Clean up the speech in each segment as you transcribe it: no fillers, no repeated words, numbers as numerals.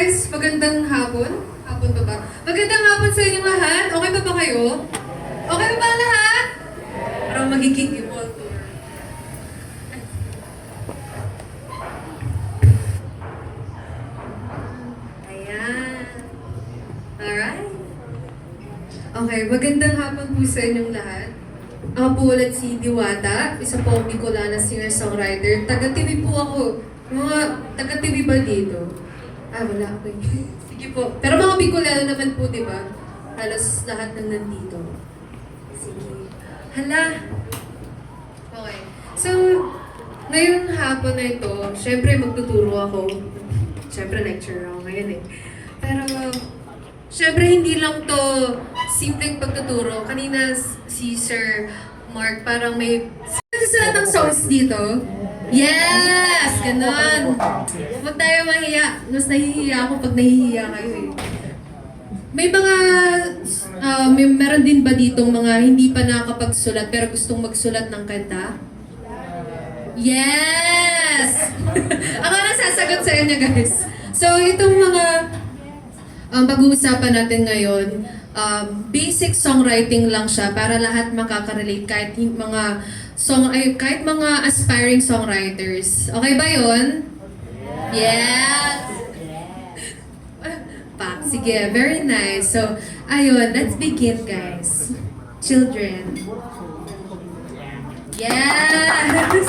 guys, magandang hapon. Hapon pa ba? Magandang hapon sa inyong lahat. Okay pa ba kayo? Okay pa ba lahat? Parang magiging wall tour. Ayan. Alright. Okay, magandang hapon po sa inyong lahat. Ako po ulit si Diwata, isa po akong Bicolana singer-songwriter. Taga-TV po ako. Mga taga-TV ba dito? Wala ako eh. Sige po. Pero mga Bicolano naman po, di ba? Halos lahat ng nandito. Sige. Hala. Okay. So, ngayong hapon na ito, syempre magtuturo ako. Syempre lecturer ako ngayon eh. Pero, syempre hindi lang to simpleng pagtuturo. Kanina si Sir Mark parang may sila ng songs dito. Yes! Ganon! Huwag tayo mahiya. Mas nahihiya ako pag nahihiya kayo eh. May mga, meron din ba ditong mga hindi pa nakakapagsulat pero gustong magsulat ng kanta? Yes! Ako na sasagot sa inyo guys. So itong mga pag-uusapan natin ngayon, basic songwriting lang siya para lahat makaka-relate kahit kahit mga aspiring songwriters. Okay ba 'yon? Yes. Sige, very nice. So, ayun, let's begin guys. Children. Yes.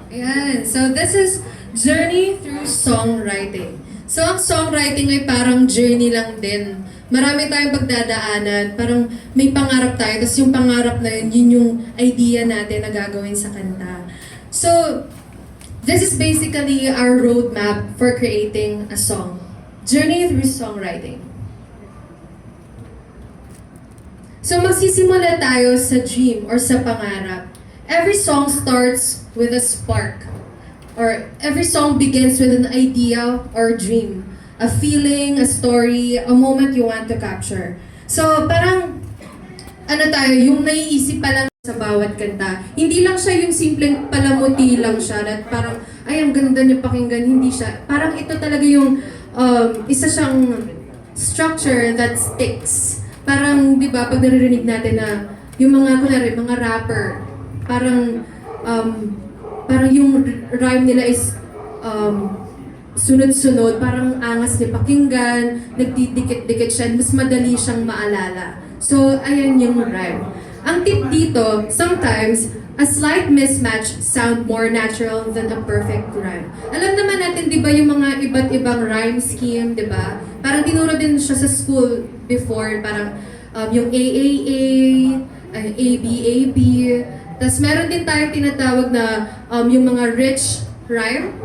Ayan. So, this is journey through songwriting. So, ang songwriting ay parang journey lang din. Marami tayong pagdadaanan, parang may pangarap tayo, tapos yung pangarap na yun, yun yung idea natin na gagawin sa kanta. So, this is basically our roadmap for creating a song. Journey through songwriting. So, magsisimula tayo sa dream or sa pangarap. Every song starts with a spark. Or every song begins with an idea or dream. A feeling, a story, a moment you want to capture. So parang, yung naiisip pa lang sa bawat kanta. Hindi lang siya yung simpleng palamuti lang siya. At parang, ay ang ganda niya pakinggan. Hindi siya. Parang ito talaga yung isa siyang structure that sticks. Parang, di ba, pag naririnig natin na yung kunwari, mga rapper, parang yung rhyme nila is sunod-sunod, parang angas niya pakinggan, nagdidikit-dikit siya, mas madali siyang maalala. So, ayan yung rhyme. Ang tip dito, sometimes, a slight mismatch sound more natural than a perfect rhyme. Alam naman natin, di ba, yung mga iba't ibang rhyme scheme, di ba? Parang tinuro din siya sa school before, parang yung AAA, ABAB, tapos meron din tayong tinatawag na yung mga rich rhyme,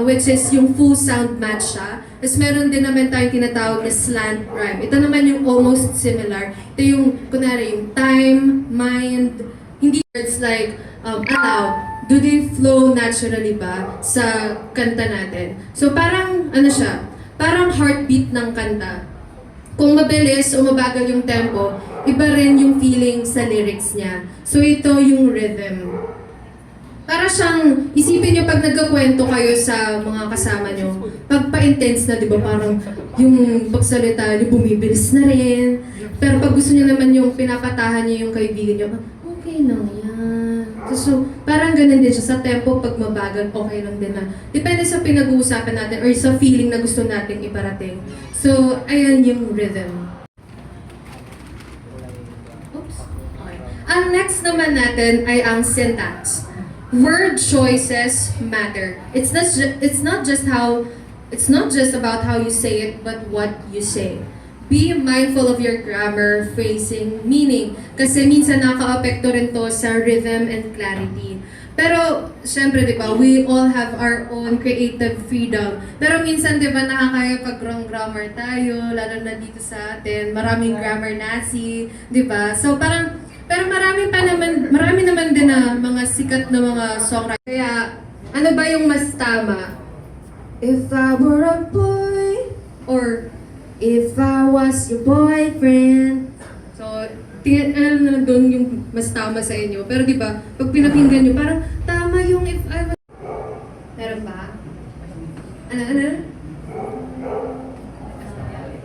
which is yung full sound match siya. Tapos meron din naman tayong tinatawag na slant rhyme. Ito naman yung almost similar. Ito yung, kunwari, yung time, mind, hindi words like allow. Do they flow naturally ba sa kanta natin? So parang, siya, parang heartbeat ng kanta. Kung mabilis o mabagal yung tempo, iba rin yung feeling sa lyrics niya. So ito yung rhythm. Para siyang, isipin niyo pag nagkakwento kayo sa mga kasama niyo, pag pa-intense na, di ba, parang yung pagsalita niyo bumibilis na rin. Pero pag gusto niyo naman yung pinapatahan niyo yung kaibigan niyo, okay lang yan. So parang ganun din siya. Sa tempo, pag mabagal, okay lang din na. Depende sa pinag-uusapan natin or sa feeling na gusto natin iparating. So, ayan yung rhythm. Oops. Okay. Ang next naman natin ay ang syntax. Word choices matter. It's not just about how you say it, but what you say. Be mindful of your grammar, phrasing, meaning. Kasi minsan naka-apekto rin to sa rhythm and clarity. Pero, syempre, di ba, we all have our own creative freedom. Pero minsan, di ba, nakakaya pag wrong grammar tayo, lalo na dito sa atin, maraming grammar Nazi, di ba? So, pero marami naman din na mga sikat na mga songwriter. Kaya, ano ba yung mas tama? If I were a boy, or if I was your boyfriend. So, tingnan tama sa inyo. Pero di ba, pag pinakinggan nyo, parang tama yung if I was... Meron ba? Ano?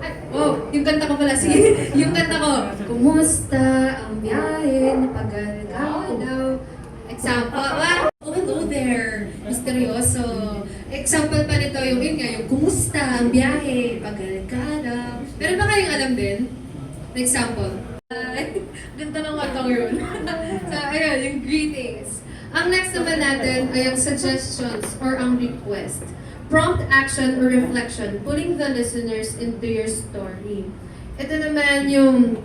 Ay, oh, yung kanta ko pala. Sige, yung kanta ko. Kumusta ang biyahe na pag-alagaw? Example, oh, hello there. Misteryoso. Example pa nito, yun nga, yung kumusta ang biyahe pag-alagaw? Meron ba kayong alam din? Example. Ganda ng kantang yun. So, ayun, yung greetings. Ang next naman natin ay ang suggestions or ang request. Prompt action or reflection, putting the listeners into your story. Ito naman yung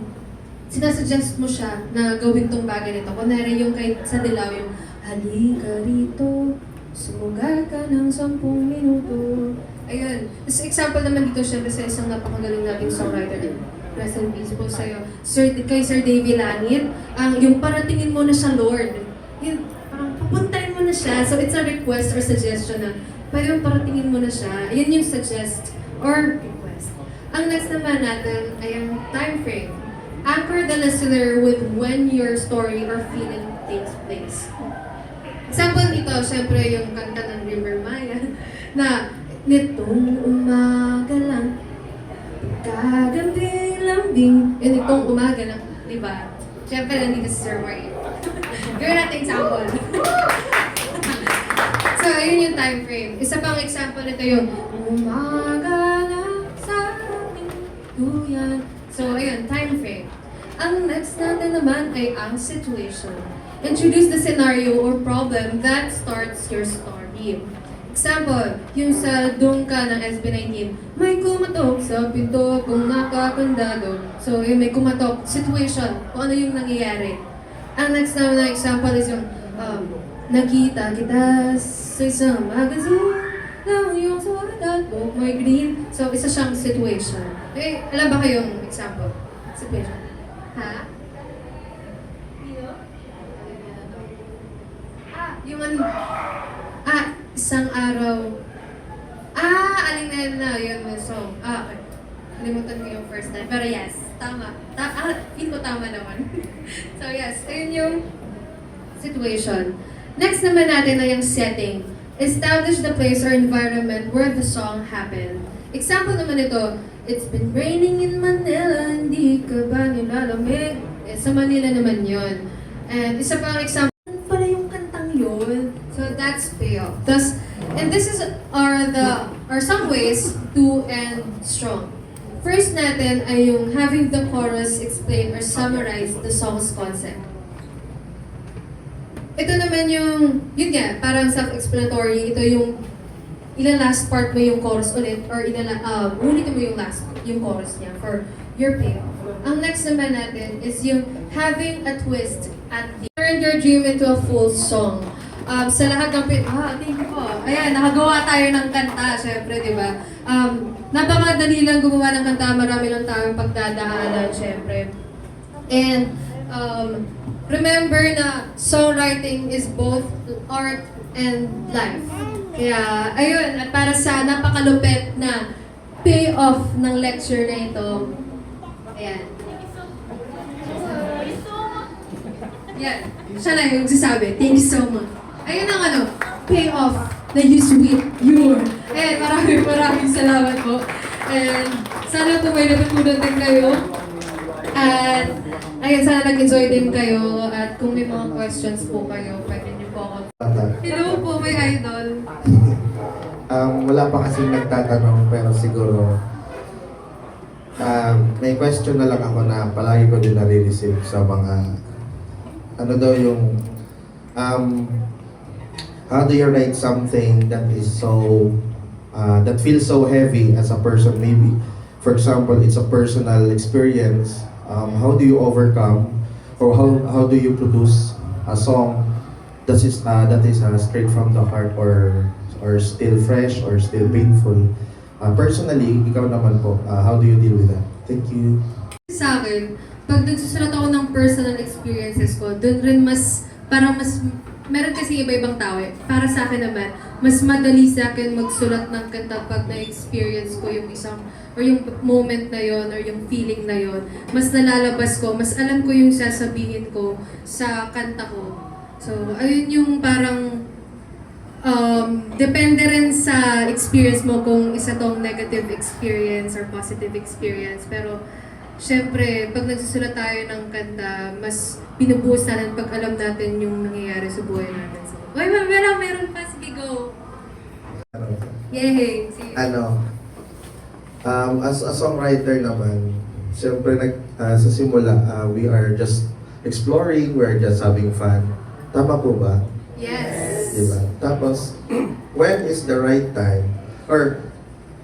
sinasuggest mo siya na gawin tong bagay nito. Kunwari yung kay sa Dilaw, yung halika rito, sumugal ka ng 10 minuto. Ayun. As example naman dito, syempre sa isang napakagaling nating songwriter. Rest in peace po sa'yo. Kay Sir Davey Langit, yung paratingin mo na siya, Lord. Yun, parang pupuntahin mo na siya. So it's a request or suggestion na pwede mong paratingin mo na siya. Yun yung suggest or request. Ang next naman natin ay ang time frame. Anchor the listener with when your story or feeling takes place. Example nito, syempre yung kanta ng River Maya na nitong umaga lang, kagabi lambing, yun itong umaga lang, di ba? Syempre nandito si Sir Mario. Gawin natin example. So, ayun yung time frame. Isa pang example nito yung umaga lang sa aking duyan. So, ayun, time frame. Ang next natin naman ay ang situation. Introduce the scenario or problem that starts your story. Example, yung sa Dungka ng SB19, may kumatok sa pinto kung nakakandado. So, yung may kumatok, situation, kung ano yung nangyayari. Ang next naman na example is yung, nakita kita sa isang magazine ng iyong sulat at buhok may green. So, isa siyang situation. Eh, alam ba kayong example? Situation. Ha? Yung ano? Isang araw. Aling na yun yung song. Okay. Kalimutan ko yung first time. Pero yes, tama. Feel ko tama naman. So yes, ayun yung situation. Next naman natin ay yung setting. Establish the place or environment where the song happened. Example naman ito, it's been raining in Manila, hindi ka ba nilalamig? Sa Manila naman yun. And isa pang example, pala yung kantang yun. So that's payoff. And this is are some ways to end strong. First natin ay yung having the chorus explain or summarize the song's concept. Ito naman yung, yun nga, parang self-explanatory. Ito yung ilang last part mo yung chorus ulit or ulitin mo yung chorus niya for your payoff. Ang next naman natin is yung having a twist at the turn your dream into a full song. Sa lahat ng thank you po. Ayan, nakagawa tayo ng kanta, syempre, di ba? Napakadali lang gumawa ng kanta, marami lang tayong pagdadaanan, syempre. And remember na songwriting is both art and life. Kaya, ayun, at para sa napakalupit na payoff ng lecture na ito, ayan. Yan, siya na yung sasabi, thank you so much. Ayun ang payoff na you sweet, you. Ayan, maraming salamat po. And sana po may natutunan din kayo. At ayun, sana nag-enjoy din kayo. At kung may mga questions po kayo, pwede niyo po ako. Hello po, may idol. Wala pa kasi nagtatanong pero siguro may question na lang ako na palagi ko din nare-receive sa mga ano daw yung how do you write something that is so that feels so heavy as a person, maybe for example it's a personal experience, how do you overcome or how do you produce a song that is straight from the heart or still fresh or still painful? Personally, ikaw naman po, how do you deal with that? Thank you. Sa akin, pag nagsusulat ako ng personal experiences ko, doon rin parang mas meron kasi iba-ibang tao eh. Para sa akin naman, mas madali sa akin magsulat ng kanta pag na-experience ko yung isang, or yung moment na yon or yung feeling na yon. Mas nalalabas ko, mas alam ko yung sasabihin ko sa kanta ko. So, ayun yung parang, depende rin sa experience mo kung isa tong negative experience or positive experience. Pero, syempre, pag nagsusulat tayo ng kanta, mas binubuhos natin pag alam natin yung nangyayari sa buhay natin. So, uy, meron pa, sige, go! Yay! Sige. As a songwriter naman, siyempre sa simula, we are just exploring, we are just having fun. Tama po ba? Yes! Diba? Tapos, when is the right time? Or,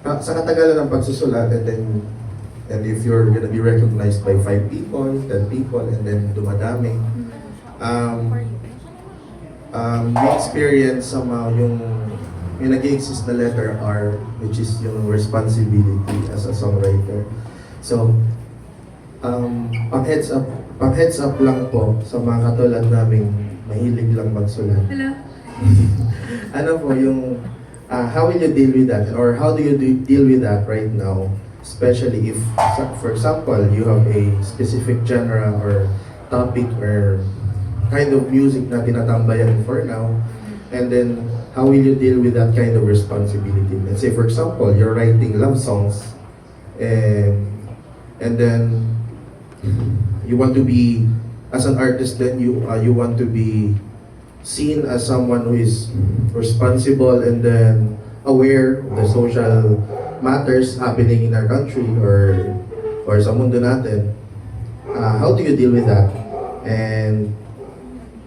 sa katagalan ng pagsusulat, and if you're gonna be recognized by 5 people, 10 people, and then dumadami, we experience somehow yung nag-exist na letter R, which is yung responsibility as a songwriter. So, pang heads up lang po sa mga katulad naming mahilig lang magsulat. Hello? Ano po yung, how will you deal with that? Or how do you deal with that right now? Especially if, for example, you have a specific genre or topic or kind of music na tinatambayan for now, and then how will you deal with that kind of responsibility? Let's say, for example, you're writing love songs, and then you want to be, as an artist, then you want to be seen as someone who is responsible and then aware of the social matters happening in our country or sa mundo natin. How do you deal with that? And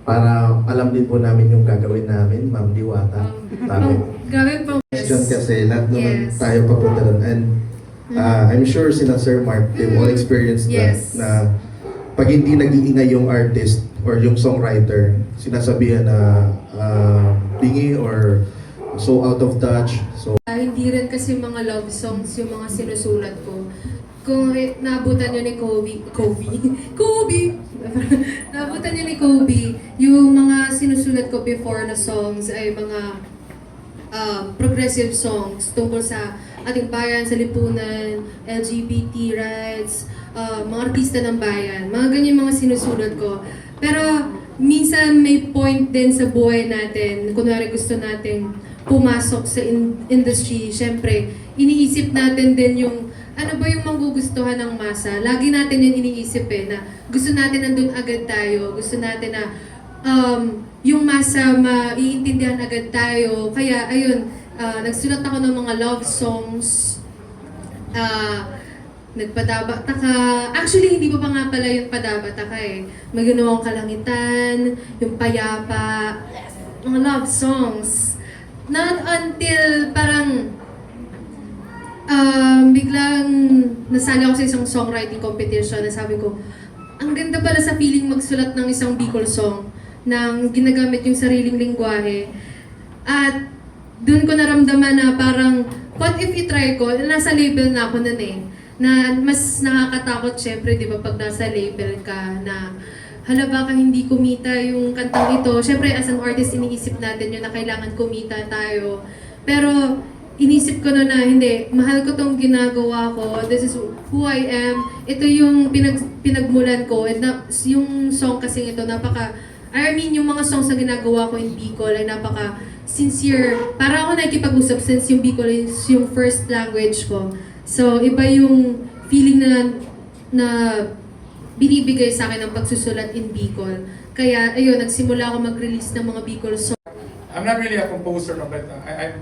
para alam din po namin yung gagawin namin, Ma'am Diwata. Gawin po. Question kasi, lahat naman Yes. tayo papunta doon. And I'm sure sina Sir Mark, they've all experienced that, Yes. na pag hindi nag-iingay yung artist or yung songwriter, sinasabihan na bingi or so out of touch. So, Hindi rin kasi mga love songs yung mga sinusulat ko. Kung naabutan nyo ni Kobe, naabutan nyo ni Kobe, yung mga sinusulat ko before na songs ay mga progressive songs tungkol sa ating bayan, sa lipunan, LGBT rights, mga artista ng bayan. Mga ganyan mga sinusulat ko. Pero minsan may point din sa buhay natin, kunwari gusto nating pumasok sa industry, syempre, iniisip natin din yung ano ba yung magugustuhan ng masa. Lagi natin yun iniisip na gusto natin nandun agad tayo, gusto natin na yung masa maiintindihan agad tayo. Kaya ayun, nagsulat ako ng mga love songs, nagpadabata ka. Actually, hindi pa nga pala yung padabata ka eh. May ginawang kalangitan, yung payapa, mga love songs. Not until parang biglang nasali ako sa isang songwriting competition na sabi ko, ang ganda pala sa feeling magsulat ng isang Bicol song nang ginagamit yung sariling lingwahe. At doon ko naramdaman na parang, what if i-try ko? Nasa label na ako nun eh. Na mas nakakatakot syempre, di ba, pag nasa label ka na hala baka hindi kumita yung kantang ito. Syempre, as an artist, iniisip natin yun na kailangan kumita tayo. Pero, inisip ko na hindi, mahal ko tong ginagawa ko. This is who I am. Ito yung pinagmulan ko. And yung song kasi ito, yung mga songs na ginagawa ko in Bicol ay napaka sincere. Para ako nakikipag-usap since yung Bicol is yung first language ko. So, iba yung feeling na binibigay sa akin ng pagsusulat in Bicol. Kaya, ayun, nagsimula ako mag-release ng mga Bicol songs. I'm not really a composer, no, but I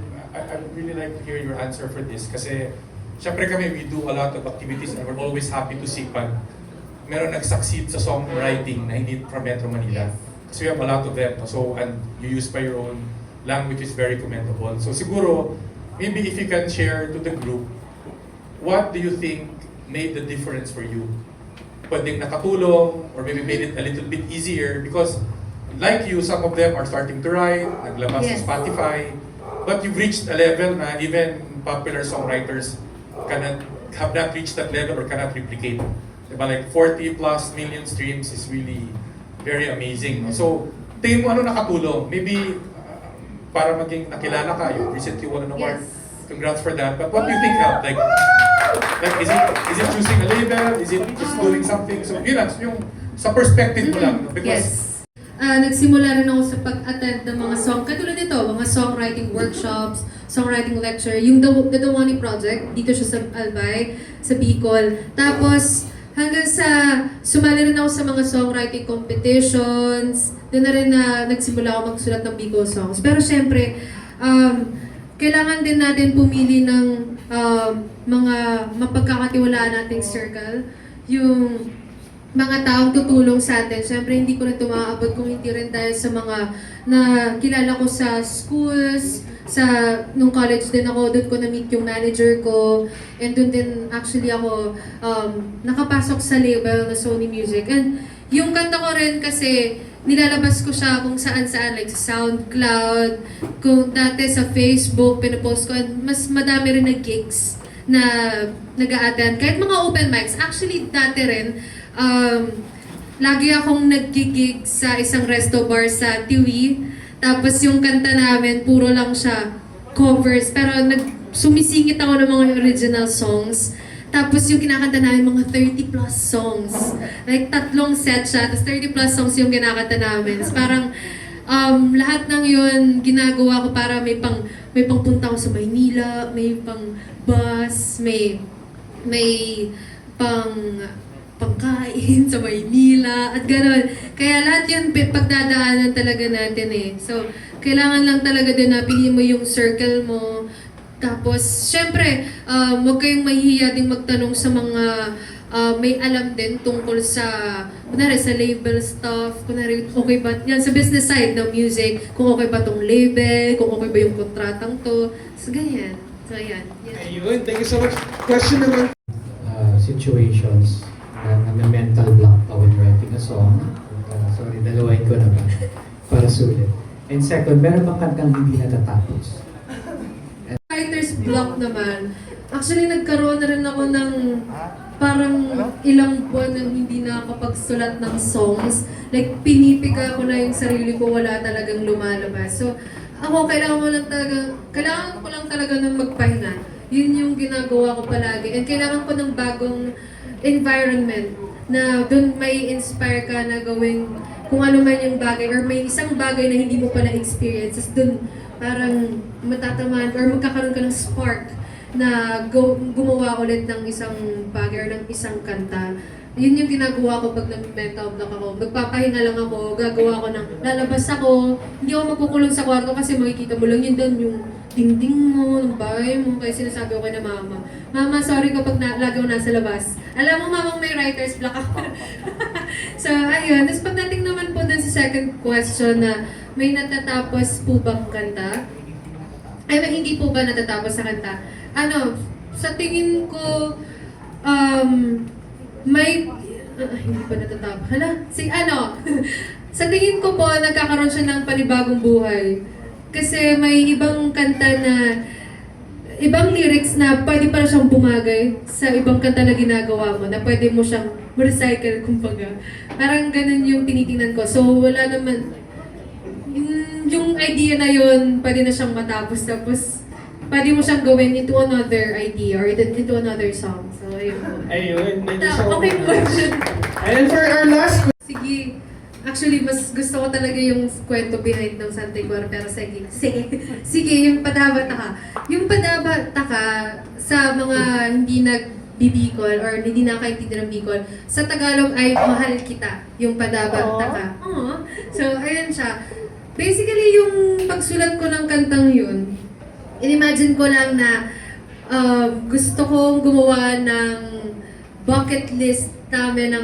really like to hear your answer for this. Kasi, syempre kami, we do a lot of activities and we're always happy to see pag meron nag-succeed sa songwriting na hindi from Metro Manila. Kasi we have a lot of them. So, and you use by your own language is very commendable. So, siguro, maybe if you can share to the group, what do you think made the difference for you? Pwedeng nakatulong or maybe made it a little bit easier because like you, some of them are starting to write, naglabas sa Yes. Spotify, but you've reached a level na even popular songwriters have not reached that level or cannot replicate. Diba? Like 40 plus million streams is really very amazing. No? So, tingin mo ano nakatulong? Maybe para maging nakilala ka, you recently won an award. Yes. Congrats for that. But what do you think helped? Like is it choosing a label? Is it just doing something? So yun lang, yung sa perspective mo lang. Because Nagsimula rin ako sa pag-attend ng mga song, katulad nito, mga songwriting workshops, songwriting lecture, yung The Dawani Project, dito siya sa Albay, sa Bicol. Tapos, hanggang sa, sumali rin ako sa mga songwriting competitions, doon na rin na nagsimula ako magsulat ng Bicol songs. Pero syempre, kailangan din natin pumili ng mga mapagkakatiwalaan nating circle, yung mga taong tutulong sa atin. Siyempre, hindi ko na tumaabot kung hindi rin dahil sa mga na kilala ko sa schools, nung college din ako, doon ko na-meet yung manager ko, and doon din actually ako nakapasok sa label na Sony Music. And yung kanta ko rin kasi, nilalabas ko siya kung saan-saan, like sa SoundCloud, kung dati sa Facebook, pinapost ko, and mas madami rin na gigs na nag-a-attend. Kahit mga open mics, actually dati rin, lagi akong nag-gig sa isang resto bar sa Tiwi. Tapos yung kanta namin, puro lang siya covers. Pero sumisingit ako ng mga original songs. Tapos yung kinakanta namin, mga 30 plus songs. Like 3 set siya, tapos 30 plus songs yung kinakanta namin. Tapos parang lahat ng yun ginagawa ko para may pangpunta ko sa Maynila, may pang bus, may pangkain sa Maynila, at gano'n. Kaya lahat yun pagdadaanan talaga natin eh. So, kailangan lang talaga din na piliin mo yung circle mo. Tapos, syempre, huwag kayong mahihiya din magtanong sa mga may alam din tungkol sa, kunwari sa label stuff, kunwari okay ba, yan sa business side ng music, kung okay ba tong label, kung okay ba yung kontratang to. So, ganyan. So, yan. Ayun, thank you so much. Question naman. Situations na mental block ka when writing a song. Sorry, dalawain ko na ba? Para sulit. And second, meron bang kantang hindi natatapos? Writer's block naman. Actually, nagkaroon na rin ako ng parang ilang buwan na hindi nakakapagsulat ng songs. Like, pinipiga ko na yung sarili ko, wala talagang lumalabas. So, ako, kailangan ko lang talaga ng magpahinga. Yun yung ginagawa ko palagi. And kailangan ko ng bagong environment na doon may inspire ka na gawin kung ano man yung bagay or may isang bagay na hindi mo pa na-experience. Doon parang matatamaan or magkakaroon ka ng spark na gumawa ulit ng isang bagay or ng isang kanta. Yun yung ginagawa ko pag nag-mental block ako. Magpapahinga lang ako, gagawa ko ng lalabas ako. Hindi ako magkukulong sa kwarto kasi makikita mo lang yun doon yung dingding mo, ng bahay mo. Kaya sinasabi ko kay na mama, Mama, sorry kapag lagi ako nasa labas. Alam mo, mamang may writer's block ako. So, ayun. Tapos pagdating naman po dun sa second question na may natatapos po bang kanta? Ay, hindi po ba natatapos sa kanta? Sa tingin ko, hindi pa natatapos. Sa tingin ko po, nagkakaroon siya ng panibagong buhay. Kasi may ibang kanta na, ibang lyrics na pwede para siyang bumagay sa ibang kanta na ginagawa mo, na pwede mo siyang recycle, kumbaga. Parang ganun yung tinitingnan ko. So, wala naman, yung idea na yun, pwede na siyang matapos. Tapos, pwede mo siyang gawin into another idea or into another song. So, ayun po. Ayun, thank you so Okay po. And for our last question. Sige. Actually, mas gusto ko talaga yung kwento behind ng Santay Guar, pero sige, yung Padaba-Taka. Yung Padaba-Taka sa mga hindi nagbibicol or hindi nakaintindi ng Bicol, sa Tagalog ay Mahal Kita, yung Padaba-Taka. So, ayun siya. Basically, yung pagsulat ko ng kantang yun, inimagine ko lang na gusto kong gumawa ng bucket list namin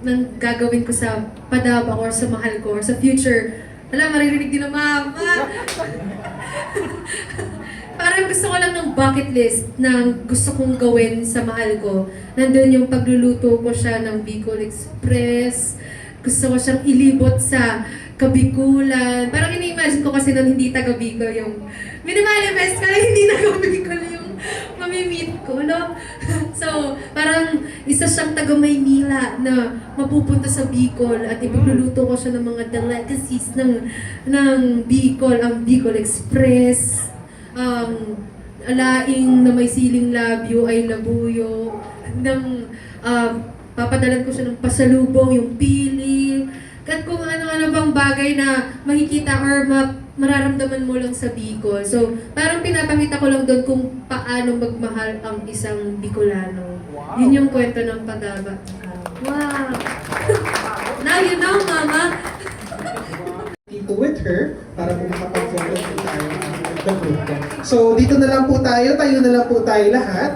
ng gagawin ko sa Padaba or sa mahal ko or sa future. Wala, maririnig din ng mama. Parang gusto ko lang ng bucket list na gusto kong gawin sa mahal ko. Nandun yung pagluluto ko siya ng Bicol Express. Gusto ko siyang ilibot sa Kabikulan. Parang ini-imagine ko kasi nung hindi taga-Bicol yung minimanifest ko na hindi taga-Bicol yung mamimit ko, no? So, parang isa siyang taga Maynila na mapupunta sa Bicol at ipagluluto ko siya ng mga delicacies ng Bicol, ang Bicol Express, alaing na may siling labyo ay labuyo, papadalan ko siya ng pasalubong, yung pili, at kung ano-ano bang bagay na makikita or mararamdaman mo lang sa Bicol. So, parang pinapakita ko lang doon kung paano magmahal ang isang Bicolano. Yun yung kwento ng Pataba. Wow! Now you know, Mama! Dito with her para po makapag-photo po tayo with the group. So, dito na lang po tayo na lang po tayo lahat.